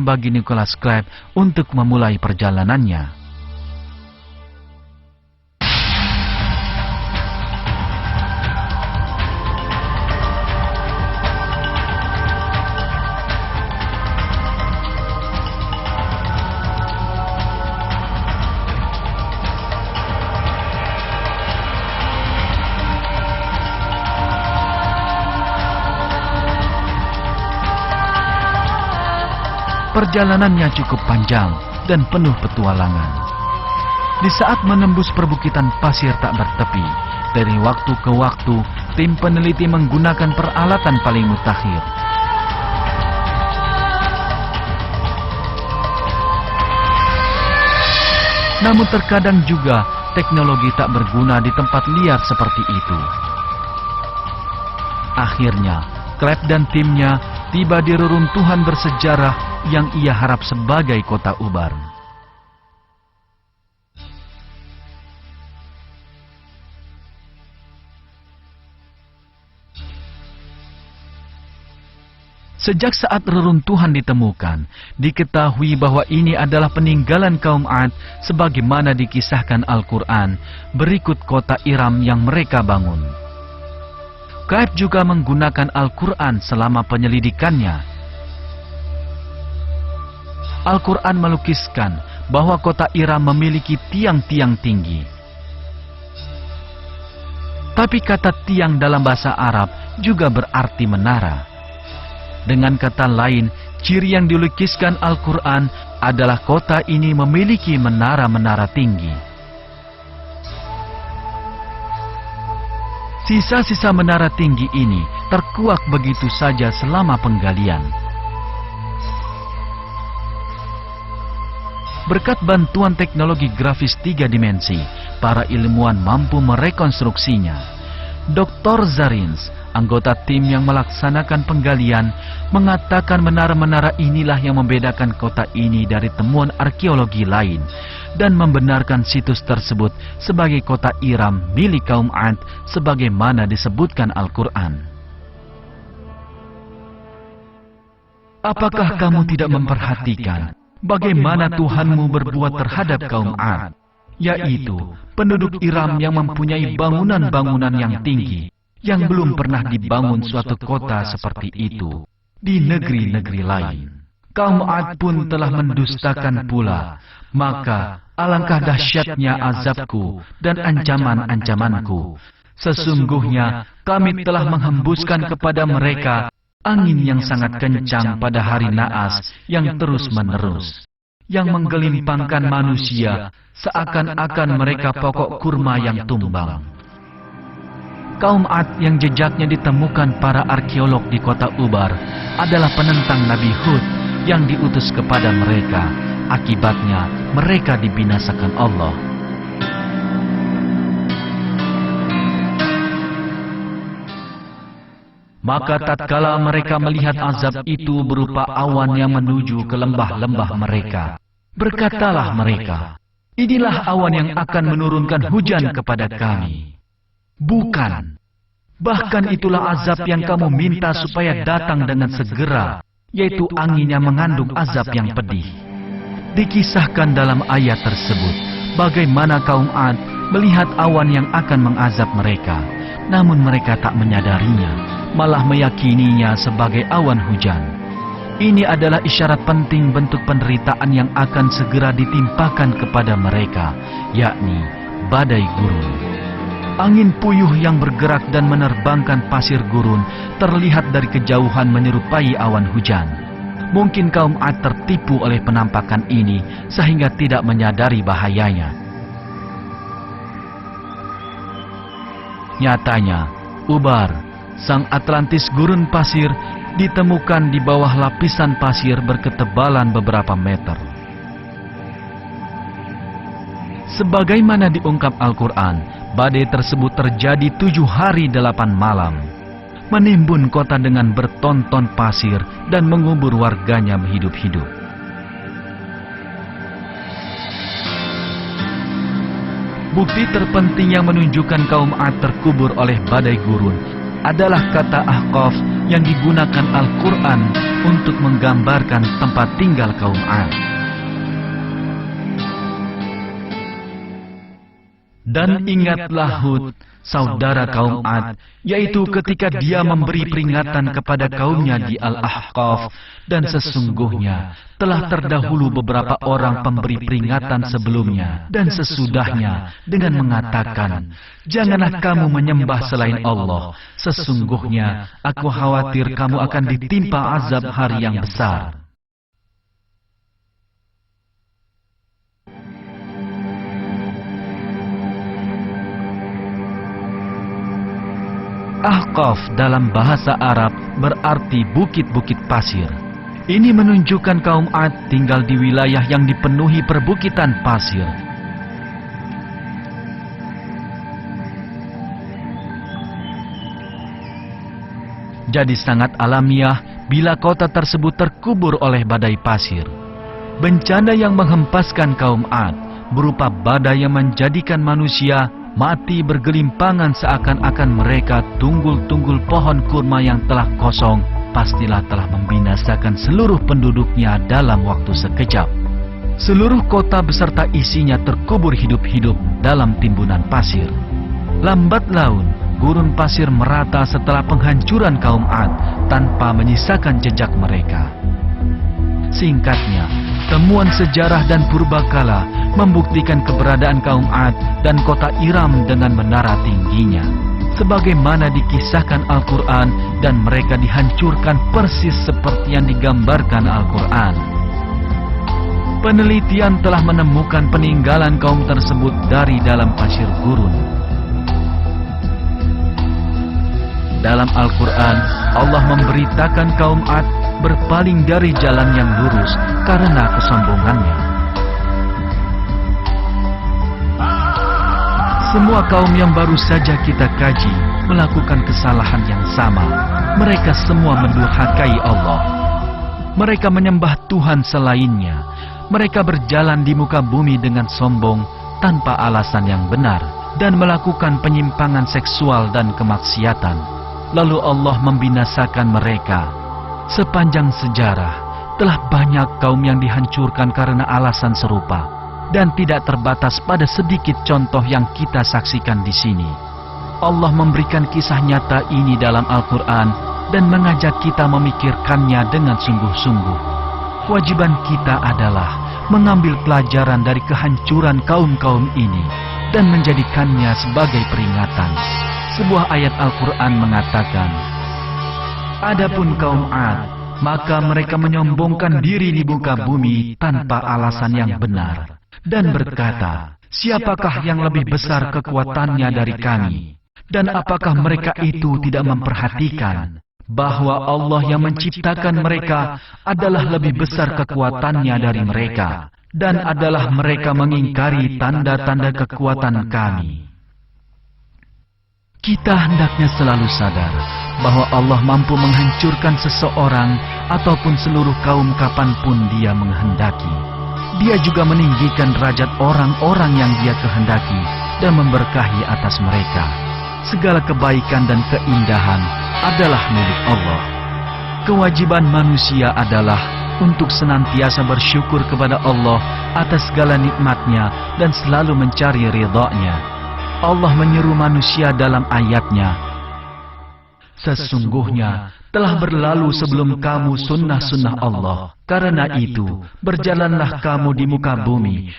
bagi Nicholas Crabbe untuk memulai perjalanannya. Perjalanannya cukup panjang dan penuh petualangan. Di saat menembus perbukitan pasir tak bertepi, dari waktu ke waktu, tim peneliti menggunakan peralatan paling mutakhir. Namun terkadang juga teknologi tak berguna di tempat liar seperti itu. Akhirnya, Crabbe dan timnya tiba di reruntuhan bersejarah yang ia harap sebagai kota Ubar. Sejak saat reruntuhan ditemukan, diketahui bahwa ini adalah peninggalan kaum 'Ad sebagaimana dikisahkan Al-Quran berikut kota Iram yang mereka bangun. Crabbe juga menggunakan Al-Quran selama penyelidikannya. Al-Quran melukiskan bahwa kota Iram memiliki tiang-tiang tinggi. Tapi kata tiang dalam bahasa Arab juga berarti menara. Dengan kata lain, ciri yang dilukiskan Al-Quran adalah kota ini memiliki menara-menara tinggi. Sisa-sisa menara tinggi ini terkuak begitu saja selama penggalian. Berkat bantuan teknologi grafis 3 dimensi, para ilmuwan mampu merekonstruksinya. Dr. Zarins, anggota tim yang melaksanakan penggalian, mengatakan menara-menara inilah yang membedakan kota ini dari temuan arkeologi lain, dan membenarkan situs tersebut sebagai kota Iram milik kaum 'Ad sebagaimana disebutkan Al-Quran. Apakah kamu tidak memperhatikan bagaimana Tuhanmu berbuat terhadap kaum 'Ad, yaitu penduduk Iram yang mempunyai bangunan-bangunan yang tinggi, yang belum pernah dibangun suatu kota seperti itu di negeri-negeri lain. Kaum 'Ad pun telah mendustakan pula, maka alangkah dahsyatnya azabku dan ancaman-ancamanku. Sesungguhnya kami telah menghembuskan kepada mereka angin yang sangat kencang pada hari naas yang terus-menerus, yang menggelimpangkan manusia seakan-akan mereka pokok kurma yang tumbang. Kaum 'Ad yang jejaknya ditemukan para arkeolog di kota Ubar adalah penentang Nabi Hud yang diutus kepada mereka. Akibatnya mereka dibinasakan Allah. Maka tatkala mereka melihat azab itu berupa awan yang menuju ke lembah-lembah mereka, berkatalah mereka, "Inilah awan yang akan menurunkan hujan kepada kami." Bukan, bahkan itulah azab yang kamu minta supaya datang dengan segera, yaitu angin yang mengandung azab yang pedih. Dikisahkan dalam ayat tersebut bagaimana kaum 'Ad melihat awan yang akan mengazab mereka, namun mereka tak menyadarinya, malah meyakininya sebagai awan hujan. Ini adalah isyarat penting bentuk penderitaan yang akan segera ditimpakan kepada mereka, yakni badai gurun. Angin puyuh yang bergerak dan menerbangkan pasir gurun terlihat dari kejauhan menyerupai awan hujan. Mungkin kaum 'Ad tertipu oleh penampakan ini sehingga tidak menyadari bahayanya. Nyatanya, Ubar, sang Atlantis gurun pasir, ditemukan di bawah lapisan pasir berketebalan beberapa meter. Sebagaimana diungkap Al-Quran, badai tersebut terjadi 7 hari 8 malam, menimbun kota dengan bertonton pasir dan mengubur warganya hidup-hidup. Bukti terpenting yang menunjukkan kaum 'Ad terkubur oleh badai gurun adalah kata Ahqaf yang digunakan Al-Quran untuk menggambarkan tempat tinggal kaum 'Ad. Dan ingatlah Hud, saudara kaum 'Ad, yaitu ketika dia memberi peringatan kepada kaumnya di Al-Ahqaf, dan sesungguhnya telah terdahulu beberapa orang pemberi peringatan sebelumnya dan sesudahnya dengan mengatakan, janganlah kamu menyembah selain Allah, sesungguhnya aku khawatir kamu akan ditimpa azab hari yang besar. Ahqaf dalam bahasa Arab berarti bukit-bukit pasir. Ini menunjukkan kaum 'Ad tinggal di wilayah yang dipenuhi perbukitan pasir. Jadi sangat alamiah bila kota tersebut terkubur oleh badai pasir. Bencana yang menghempaskan kaum 'Ad berupa badai yang menjadikan manusia mati bergelimpangan seakan-akan mereka tunggul-tunggul pohon kurma yang telah kosong, pastilah telah membinasakan seluruh penduduknya dalam waktu sekejap. Seluruh kota beserta isinya terkubur hidup-hidup dalam timbunan pasir. Lambat laun, gurun pasir merata setelah penghancuran kaum 'Ad tanpa menyisakan jejak mereka. Singkatnya, temuan sejarah dan purbakala membuktikan keberadaan kaum 'Ad dan kota Iram dengan menara tingginya, sebagaimana dikisahkan Al-Quran, dan mereka dihancurkan persis seperti yang digambarkan Al-Quran. Penelitian telah menemukan peninggalan kaum tersebut dari dalam pasir gurun. Dalam Al-Quran, Allah memberitakan kaum 'Ad berpaling dari jalan yang lurus karena kesombongannya. Semua kaum yang baru saja kita kaji melakukan kesalahan yang sama. Mereka semua mendurhakai Allah. Mereka menyembah Tuhan selainnya. Mereka berjalan di muka bumi dengan sombong tanpa alasan yang benar dan melakukan penyimpangan seksual dan kemaksiatan. Lalu Allah membinasakan mereka. Sepanjang sejarah, telah banyak kaum yang dihancurkan karena alasan serupa, dan tidak terbatas pada sedikit contoh yang kita saksikan di sini. Allah memberikan kisah nyata ini dalam Al-Quran dan mengajak kita memikirkannya dengan sungguh-sungguh. Kewajiban kita adalah mengambil pelajaran dari kehancuran kaum-kaum ini dan menjadikannya sebagai peringatan. Sebuah ayat Al-Quran mengatakan, adapun kaum 'Ad, maka mereka menyombongkan diri di muka bumi tanpa alasan yang benar, dan berkata, siapakah yang lebih besar kekuatannya dari kami? Dan apakah mereka itu tidak memperhatikan bahwa Allah yang menciptakan mereka adalah lebih besar kekuatannya dari mereka, dan adalah mereka mengingkari tanda-tanda kekuatan kami? Kita hendaknya selalu sadar bahwa Allah mampu menghancurkan seseorang ataupun seluruh kaum kapanpun Dia menghendaki. Dia juga meninggikan derajat orang-orang yang Dia kehendaki dan memberkahi atas mereka. Segala kebaikan dan keindahan adalah milik Allah. Kewajiban manusia adalah untuk senantiasa bersyukur kepada Allah atas segala nikmat-Nya dan selalu mencari ridha-Nya. Allah menyeru manusia dalam ayat-Nya, sesungguhnya telah berlalu sebelum kamu sunnah-sunnah Allah. Karena itu, berjalanlah kamu di muka bumi